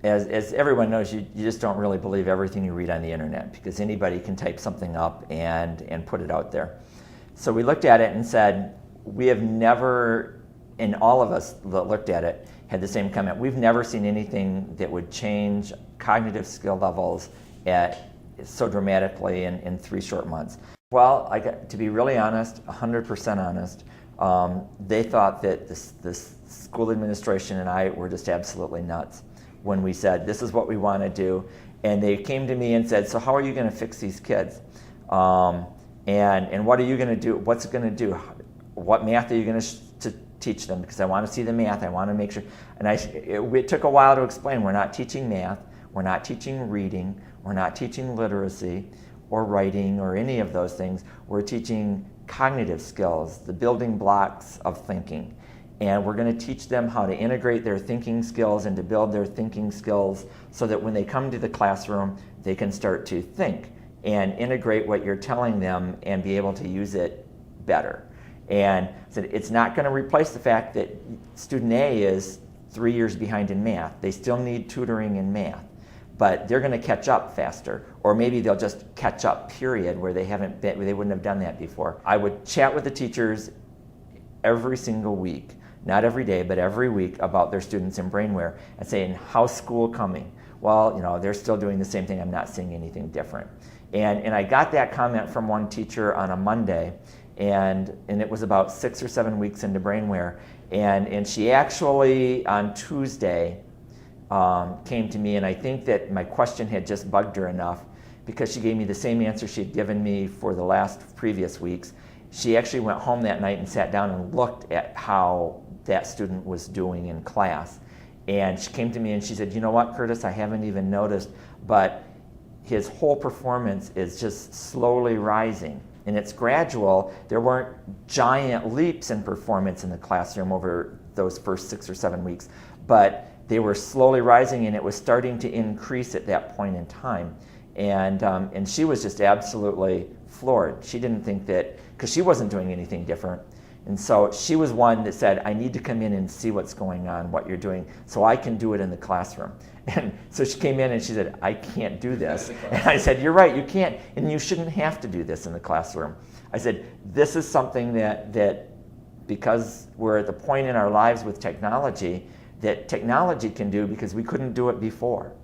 as everyone knows, you just don't really believe everything you read on the internet, because anybody can type something up and put it out there. So we looked at it and said, we have never, and all of us that looked at it had the same comment, we've never seen anything that would change cognitive skill levels so dramatically in 3 short months. Well, to be really honest, 100% honest, they thought that this school administration and I were just absolutely nuts when we said, this is what we want to do. And they came to me and said, so how are you going to fix these kids? And what are you going to do? What's it going to do? What math are you going to teach them? Because I want to see the math. I want to make sure. And it took a while to explain. We're not teaching math. We're not teaching reading. We're not teaching literacy or writing or any of those things. We're teaching cognitive skills, the building blocks of thinking. And we're going to teach them how to integrate their thinking skills and to build their thinking skills so that when they come to the classroom, they can start to think and integrate what you're telling them and be able to use it better. And so it's not going to replace the fact that student A is 3 years behind in math. They still need tutoring in math, but they're going to catch up faster, or maybe they'll just catch up, period, where they wouldn't have done that before. I would chat with the teachers every single week, not every day, but every week, about their students in BrainWare and saying, how's school coming? Well, they're still doing the same thing. I'm not seeing anything different. And I got that comment from one teacher on a Monday, and it was about 6 or 7 weeks into BrainWare, and she actually on Tuesday came to me, and I think that my question had just bugged her enough, because she gave me the same answer she had given me for the last previous weeks. She actually went home that night and sat down and looked at how that student was doing in class. And she came to me and she said, you know what, Curtis, I haven't even noticed, but his whole performance is just slowly rising. And it's gradual. There weren't giant leaps in performance in the classroom over those first 6 or 7 weeks, but they were slowly rising, and it was starting to increase at that point in time. And she was just absolutely floored. She didn't think that, because she wasn't doing anything different. And so she was one that said, I need to come in and see what's going on, what you're doing, so I can do it in the classroom. And so she came in and she said, I can't do this. And I said, you're right, you can't, and you shouldn't have to do this in the classroom. I said, this is something that because we're at the point in our lives with technology, that technology can do because we couldn't do it before.